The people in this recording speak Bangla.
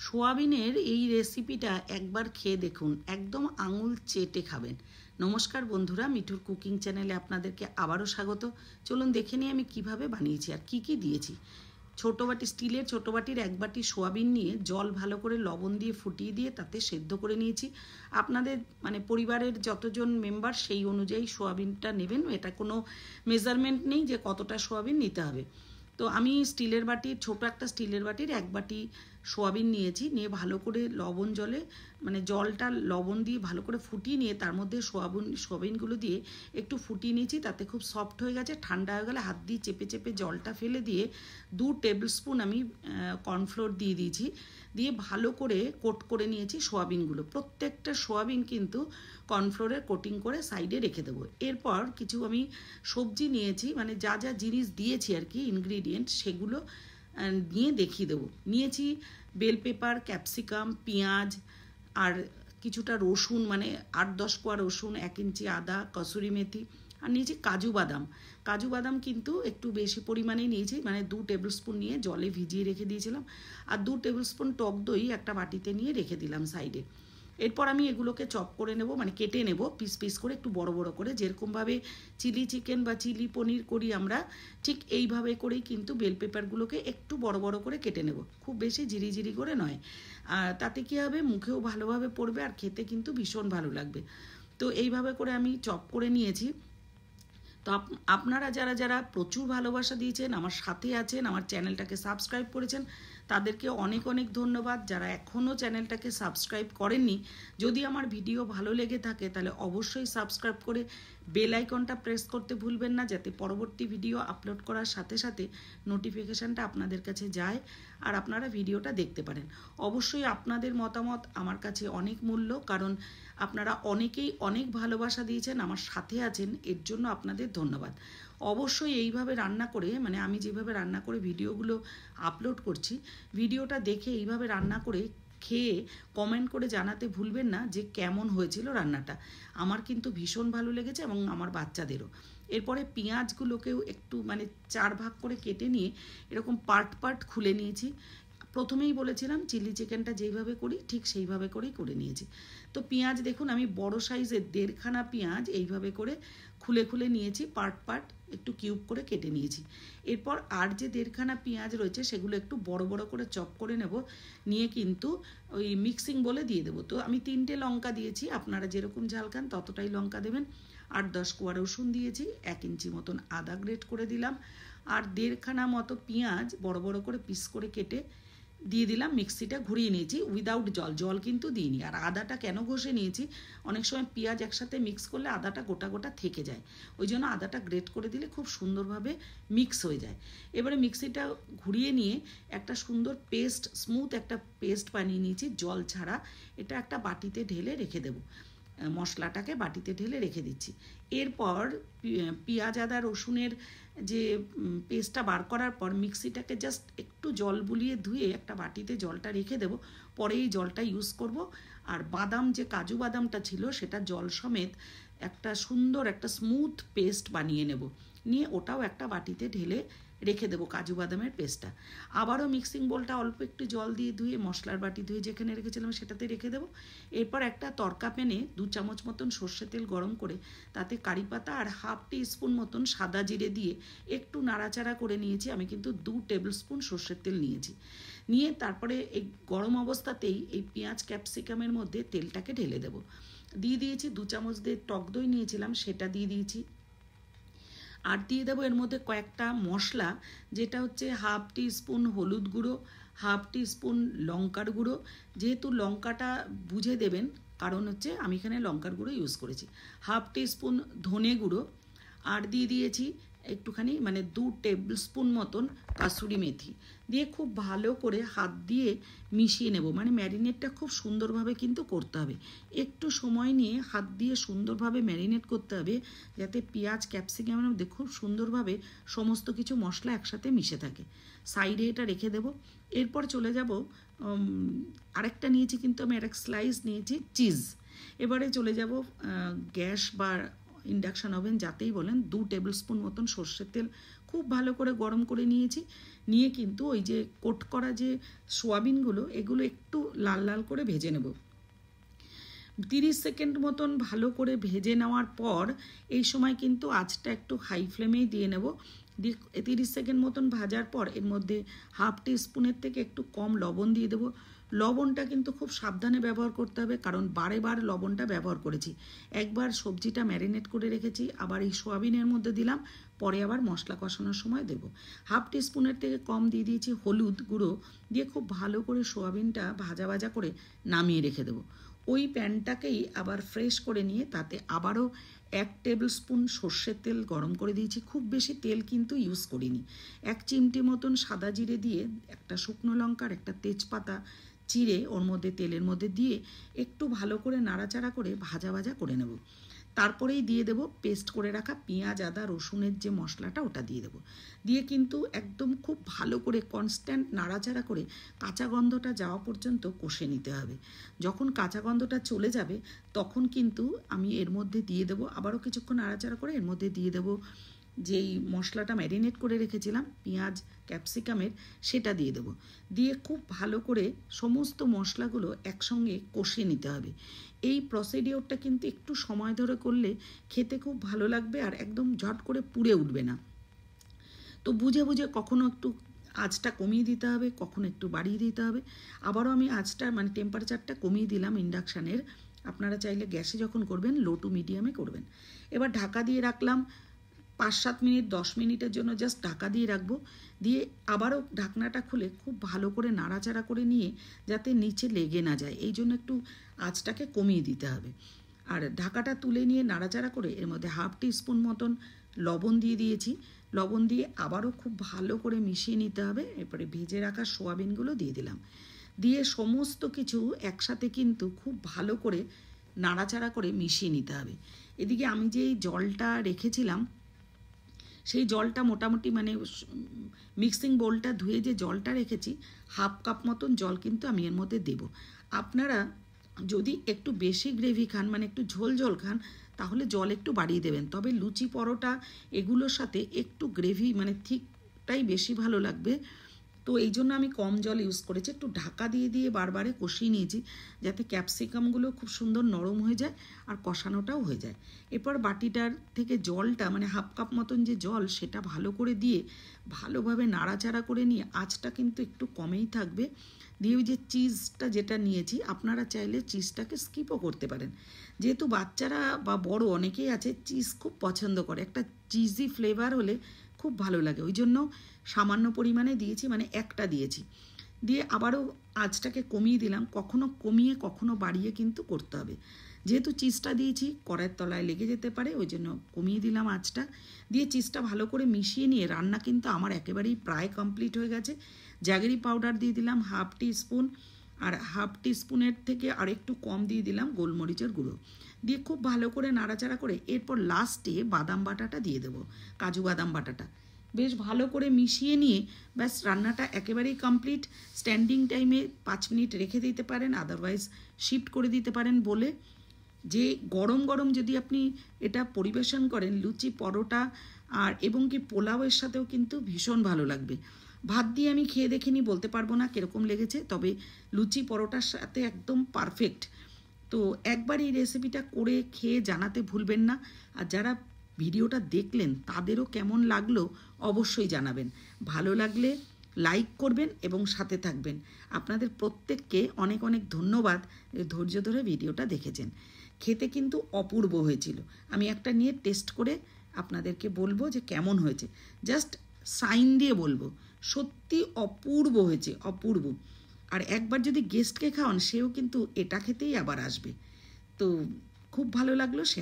সোয়াবিনের এই রেসিপিটা একবার খেয়ে দেখুন, একদম আঙুল চেটে খাবেন। নমস্কার বন্ধুরা, মিঠুর কুকিং চ্যানেলে আপনাদেরকে আবারও স্বাগত। চলুন দেখে নিই আমি কিভাবে বানিয়েছি আর কি কি দিয়েছি। ছোটো বাটি, স্টিলের ছোটো বাটির এক বাটি সোয়াবিন নিয়ে জল ভালো করে লবণ দিয়ে ফুটিয়ে দিয়ে তাতে সেদ্ধ করে নিয়েছি। আপনাদের পরিবারের যতজন মেম্বার সেই অনুযায়ী সোয়াবিনটা নেবেন, এটা কোনো মেজারমেন্ট নেই যে কতটা সোয়াবিন নিতে হবে। তো আমি স্টিলের বাটির, ছোটো একটা স্টিলের বাটির এক বাটি সোয়াবিন নিয়েছি, নিয়ে ভালো করে লবণ জলে জলটা লবণ দিয়ে ভালো করে ফুটিয়ে নিয়ে তার মধ্যে সোয়াবিনগুলো দিয়ে একটু ফুটিয়ে নিয়েছি। তাতে খুব সফট হয়ে গেছে। ঠান্ডা হয়ে গেলে হাত দিয়ে চেপে চেপে জলটা ফেলে দিয়ে 2 টেবিল স্পুন আমি কর্নফ্লোর দিয়ে দিয়েছি। দিয়ে ভালো করে কোট করে নিয়েছি সোয়াবিনগুলো। প্রত্যেকটা সোয়াবিন কিন্তু কর্নফ্লোরের কোটিং করে সাইডে রেখে দেবো। এরপর কিছু আমি সবজি নিয়েছি, যা যা জিনিস দিয়েছি আর কি, ইনগ্রিডিয়েন্ট, সেগুলো নিয়ে দেখিয়ে দেবো। নিয়েছি বেল পেপার, ক্যাপসিকাম, পেঁয়াজ, আর কিছুটা রসুন, 8-10 কোয়া রসুন, 1 ইঞ্চি আদা, কসুরি মেথি, আর নিয়েছি কাজু বাদাম। কাজু বাদাম কিন্তু একটু বেশি পরিমাণেই নিয়েছি, 2 টেবিল স্পুন নিয়ে জলে ভিজিয়ে রেখে দিয়েছিলাম। আর 2 টেবিল স্পুন টক দই একটা বাটিতে নিয়ে রেখে দিলাম সাইডে। এরপর আমি এগুলোকে চপ করে নেব, কেটে নেব পিস পিস করে, একটু বড় বড় করে, যেরকমভাবে চিলি চিকেন বা চিলি পনির করি আমরা, ঠিক এইভাবে করেই কিন্তু বেল পেপারগুলোকে একটু বড় বড় করে কেটে নেব, খুব বেশি ঝিরিঝিরি করে নয়। আর তাতে কী হবে, মুখেও ভালোভাবে পড়বে আর খেতে কিন্তু ভীষণ ভালো লাগবে। তো এইভাবে করে আমি চপ করে নিয়েছি। তো আপনারা যারা যারা প্রচুর ভালোবাসা দিয়েছেন, আমার সাথে আছেন, আমার চ্যানেলটাকে সাবস্ক্রাইব করেছেন, তাদেরকে অনেক অনেক ধন্যবাদ। যারা এখনও চ্যানেলটাকে সাবস্ক্রাইব করেননি, যদি আমার ভিডিও ভালো লেগে থাকে তাহলে অবশ্যই সাবস্ক্রাইব করে বেল আইকনটা প্রেস করতে ভুলবেন না, যাতে পরবর্তী ভিডিও আপলোড করার সাথে সাথে নোটিফিকেশানটা আপনাদের কাছে যায় আর আপনারা ভিডিওটা দেখতে পারেন। অবশ্যই আপনাদের মতামত আমার কাছে অনেক মূল্য, কারণ আপনারা অনেকেই অনেক ভালোবাসা দিয়েছেন, আমার সাথে আছেন, এর জন্য আপনাদের ধন্যবাদ। অবশ্যই এইভাবে রান্না করে, আমি যেভাবে রান্না করে ভিডিওগুলো আপলোড করছি, ভিডিওটা দেখে এইভাবে রান্না করে খেয়ে কমেন্ট করে জানাতে ভুলবেন না যে কেমন হয়েছিল রান্নাটা। আমার কিন্তু ভীষণ ভালো লেগেছে এবং আমার বাচ্চাদেরও। এরপরে পেঁয়াজগুলোকেও একটু 4 ভাগ করে কেটে নিয়ে এরকম পার্ট পার্ট খুলে নিয়েছি। প্রথমেই বলেছিলাম চিলি চিকেনটা যেইভাবে করি ঠিক সেইভাবে করেই করে নিয়েছি। তো পেঁয়াজ দেখুন, আমি বড় সাইজের 1.5খানা পেঁয়াজ এইভাবে করে খুলে খুলে নিয়েছি, পার্ট পার্ট একটু কিউব করে কেটে নিয়েছি। এরপর আর যে 1.5খানা পেঁয়াজ রয়েছে সেগুলো একটু বড় বড় করে চপ করে নেব, নিয়ে কিন্তু ওই মিক্সিং বলে দিয়ে দেবো। তো আমি 3টে লঙ্কা দিয়েছি, আপনারা যেরকম ঝাল খান ততটাই লঙ্কা দেবেন। 8-10 কোয়া রসুন দিয়েছি, 1 ইঞ্চি মতন আদা গ্রেট করে দিলাম, আর 1.5খানা মতো পেঁয়াজ বড় বড় করে পিস করে কেটে দিয়ে দিলাম। মিক্সিটা ঘুরিয়ে নিয়েছি উইদাউট জল কিন্তু দিইনি। আর আদাটা কেন ঘষে নিয়েছি, অনেক সময় পেঁয়াজ একসাথে মিক্স করলে আদাটা গোটা গোটা থেকে যায়, ওই জন্য আদাটা গ্রেট করে দিলে খুব সুন্দরভাবে মিক্স হয়ে যায়। এবারে মিক্সিটা ঘুরিয়ে নিয়ে একটা সুন্দর পেস্ট, স্মুথ একটা পেস্ট বানিয়ে নিয়েছি জল ছাড়া। এটা একটা বাটিতে ঢেলে রেখে দেবো, মশলাটাকে বাটিতে ঢেলে রেখে দিচ্ছি। এরপর পেঁয়াজ আদা রসুনের যে পেস্টটা বার করার পর মিক্সিটাকে জাস্ট একটু জল বুলিয়ে ধুয়ে একটা বাটিতে জলটা রেখে দেবো, পরে এই জলটা ইউজ করব। আর বাদাম, যে কাজু বাদামটা ছিল, সেটা জল সমেত একটা সুন্দর একটা স্মুথ পেস্ট বানিয়ে নেব, নিয়ে ওটাও একটা বাটিতে ঢেলে রেখে দেবো কাজু বাদামের পেস্টটা। আবারও মিক্সিং বোলটা অল্প একটু জল দিয়ে ধুয়ে মশলার বাটি ধুয়ে যেখানে রেখেছিলাম সেটাতে রেখে দেবো। এরপর একটা তড়কা প্যানে 2 চামচ মতন সর্ষে তেল গরম করে তাতে কারি পাতা আর 1/2 টিস্পুন মতন সাদা জিরে দিয়ে একটু নাড়াচাড়া করে নিয়েছি। আমি কিন্তু 2 টেবিল স্পুন সর্ষের তেল নিয়েছি। নিয়ে তারপরে এই গরম অবস্থাতেই এই পেঁয়াজ ক্যাপসিকামের মধ্যে তেলটাকে ঢেলে দেবো। দিয়ে দিয়েছি 2 চামচ দিয়ে টক দই নিয়েছিলাম, সেটা দিয়ে দিয়েছি। আর দিয়ে দেবো এর মধ্যে কয়েকটা মশলা, যেটা হচ্ছে 1/2 টিস্পুন হলুদ গুঁড়ো, 1/2 টিস্পুন লঙ্কার গুঁড়ো, যেহেতু লঙ্কাটা বুঝে দেবেন, কারণ হচ্ছে আমি এখানে লঙ্কার গুঁড়ো ইউজ করেছি, 1/2 টিস্পুন ধনে গুঁড়ো, আর দিয়ে দিয়েছি একটুখানি 2 টেবিল স্পুন মতন কাসুরি মেথি, দিয়ে খুব ভালো করে হাত দিয়ে মিশিয়ে নেব। ম্যারিনেটটা খুব সুন্দরভাবে কিন্তু করতে হবে, একটু সময় নিয়ে হাত দিয়ে সুন্দরভাবে ম্যারিনেট করতে হবে, যাতে পেঁয়াজ ক্যাপসিকামের মধ্যে খুব সুন্দরভাবে সমস্ত কিছু মশলা একসাথে মিশে থাকে। সাইডে এটা রেখে দেব। এরপর চলে যাব, আরেকটা নিয়েছি কিন্তু আমি আরেক স্লাইস নিয়েছি চিজ। এবারে চলে যাব গ্যাস বা ইন্ডাকশান ওভেন যাতেই বলেন 2 টেবিল স্পুন মতন সর্ষের তেল খুব ভালো করে গরম করে নিয়েছি। নিয়ে কিন্তু ওই যে কোট করা যে সোয়াবিনগুলো এগুলো একটু লাল লাল করে ভেজে নেব। 30 সেকেন্ড মতন ভালো করে ভেজে নেওয়ার পর এই সময় কিন্তু আঁচটা একটু হাই ফ্লেমেই দিয়ে নেব। 30 সেকেন্ড মতন ভাজার পর এর মধ্যে হাফ টিস্পুনের থেকে একটু কম লবণ দিয়ে দেবো। লবণটা কিন্তু খুব সাবধানে ব্যবহার করতে হবে, কারণ বারেবার লবণটা ব্যবহার করেছি। একবার সবজিটা ম্যারিনেট করে রেখেছি, আবার এই সোয়াবিনের মধ্যে দিলাম, পরে আবার মশলা কষানোর সময় দেব। হাফ টিস্পুনের থেকে কম দিয়ে দিয়েছি হলুদ গুঁড়ো, দিয়ে খুব ভালো করে সোয়াবিনটা ভাজা ভাজা করে নামিয়ে রেখে দেবো। ওই প্যানটাকেই আবার ফ্রেশ করে নিয়ে তাতে আবারও 1 টেবিল স্পুন সর্ষের তেল গরম করে দিয়েছি। খুব বেশি তেল কিন্তু ইউজ করিনি। 1 চিমটি মতন সাদা জিরে দিয়ে একটা শুকনো লঙ্কার একটা তেজপাতা চিড়ে ওর মধ্যে তেলের মধ্যে দিয়ে একটু ভালো করে নাড়াচাড়া করে ভাজা ভাজা করে নেব। তারপরেই দিয়ে দেব পেস্ট করে রাখা পেঁয়াজ আদা রসুনের যে মশলাটা ওটা দিয়ে দেব। দিয়ে কিন্তু একদম খুব ভালো করে কনস্ট্যান্ট নাড়াচাড়া করে কাঁচা গন্ধটা যাওয়া পর্যন্ত কষে নিতে হবে। যখন কাঁচা গন্ধটা চলে যাবে তখন কিন্তু আমি এর মধ্যে দিয়ে দেব, আবারও কিছুক্ষণ নাড়াচাড়া করে এর মধ্যে দিয়ে দেব যেই মশলাটা ম্যারিনেট করে রেখেছিলাম পেঁয়াজ ক্যাপসিকামের, সেটা দিয়ে দেব। দিয়ে খুব ভালো করে সমস্ত মশলাগুলো একসঙ্গে কষিয়ে নিতে হবে। এই প্রসিডিওরটা কিন্তু একটু সময় ধরে করলে খেতে খুব ভালো লাগবে আর একদম ঝট করে পুড়ে উঠবে না। তো বুঝে বুঝে কখনো একটু আঁচটা কমিয়ে দিতে হবে, কখনো একটু বাড়িয়ে দিতে হবে। আবারও আমি আঁচটা মানে টেম্পারেচারটা কমিয়ে দিলাম ইন্ডাকশানের। আপনারা চাইলে গ্যাসে যখন করবেন লো টু মিডিয়ামে করবেন। এবার ঢাকা দিয়ে রাখলাম 5-7 মিনিট, 10 মিনিটের জন্য জাস্ট ঢাকা দিয়ে রাখবো। দিয়ে আবারও ঢাকনাটা খুলে খুব ভালো করে নাড়াচাড়া করে নিয়ে যাতে নিচে লেগে না যায়, এই জন্য একটু আঁচটাকে কমিয়ে দিতে হবে। আর ঢাকাটা তুলে নিয়ে নাড়াচাড়া করে এর মধ্যে হাফ টিস্পুন মতন লবণ দিয়ে দিয়েছি। লবণ দিয়ে আবারও খুব ভালো করে মিশিয়ে নিতে হবে। এরপরে ভেজে রাখা সোয়াবিনগুলো দিয়ে দিলাম। দিয়ে সমস্ত কিছু একসাথে কিন্তু খুব ভালো করে নাড়াচাড়া করে মিশিয়ে নিতে হবে। এদিকে আমি যেই জলটা রেখেছিলাম সেই জলটা মোটামুটি মানে মিক্সিং বোলটা ধুয়ে যে জলটা রেখেছি 1/2 কাপ মতন জল কিন্তু আমি এর মধ্যে দেব। আপনারা যদি একটু বেশি গ্রেভি খান মানে একটু ঝোল ঝোল খান তাহলে জল একটু বাড়িয়ে দেবেন। তবে লুচি পরোটা এগুলোর সাথে একটু গ্রেভি মানে থিকটাই বেশি ভালো লাগবে। তো এই জন্য আমি কম জল ইউজ করেছি। একটু ঢাকা দিয়ে দিয়ে বারবারে কষিয়ে নিয়েছি যাতে ক্যাপসিকামগুলো খুব সুন্দর নরম হয়ে যায় আর কষানোটাও হয়ে যায়। এরপর বাটিটার থেকে জলটা মানে 1/2 কাপ মতন যে জল সেটা ভালো করে দিয়ে ভালোভাবে নাড়াচাড়া করে নিয়ে আঁচটা কিন্তু একটু কমেই থাকবে। দিয়ে ওই যে চিজটা যেটা নিয়েছি আপনারা চাইলে চিজটাকে স্কিপও করতে পারেন, যেহেতু বাচ্চারা বা বড় অনেকেই আছে চিজ খুব পছন্দ করে, একটা চিজি ফ্লেভার হলে খুব ভালো লাগে, ওই জন্য সামান্য পরিমাণে দিয়েছি, মানে একটা দিয়েছি। দিয়ে আবারও আঁচটাকে কমিয়ে দিলাম, কখনো কমিয়ে কখনো বাড়িয়ে কিন্তু করতে হবে। যেহেতু চিজটা দিয়েছি কড়াইয়ের তলায় লেগে যেতে পারে, ওই জন্য কমিয়ে দিলাম আঁচটা। দিয়ে চিজটা ভালো করে মিশিয়ে নিয়ে রান্না কিন্তু আমার একেবারেই প্রায় কমপ্লিট হয়ে গেছে। জ্যাগেরি পাউডার দিয়ে দিলাম হাফ টিস্পুন, আর হাফ টিস্পুনের থেকে আর একটু কম দিয়ে দিলাম গোলমরিচের গুঁড়ো। দিয়ে খুব ভালো করে নাড়াচাড়া করে এরপর লাস্টে বাদাম বাটাটা দিয়ে দেবো, কাজু বাদাম বাটাটা। বেশ ভালো করে মিশিয়ে নিয়ে ব্যাস রান্নাটা একেবারেই কমপ্লিট। স্ট্যান্ডিং টাইমে 5 মিনিট রেখে দিতে পারেন, আদারওয়াইজ শিফট করে দিতে পারেন। বলে যে গরম গরম যদি আপনি এটা পরিবেশন করেন লুচি পরোটা আর এবং কি পোলাওয়ের সাথেও কিন্তু ভীষণ ভালো লাগবে। ভাত দিয়ে আমি খেয়ে দেখিনি, বলতে পারবো না কীরকম লেগেছে, তবে লুচি পরোটার সাথে একদম পারফেক্ট। তো একবার এই রেসিপিটা করে খেয়ে জানাতে ভুলবেন না। আর যারা ভিডিওটা দেখলেন তাদেরও কেমন লাগলো অবশ্যই জানাবেন। ভালো লাগলে লাইক করবেন এবং সাথে থাকবেন। আপনাদের প্রত্যেককে অনেক অনেক ধন্যবাদ, ধৈর্য ধরে ভিডিওটা দেখেছেন। খেতে কিন্তু অপূর্ব হয়েছিল। আমি একটা নিয়ে টেস্ট করে আপনাদেরকে বলবো যে কেমন হয়েছে, জাস্ট সাইন দিয়ে বলবো সত্যি অপূর্ব হয়েছে, অপূর্ব। আর একবার যদি গেস্টকে খাওয়ান সেও কিন্তু এটা খেতেই আবার আসবে। তো খুব ভালো লাগলো। শেয়ার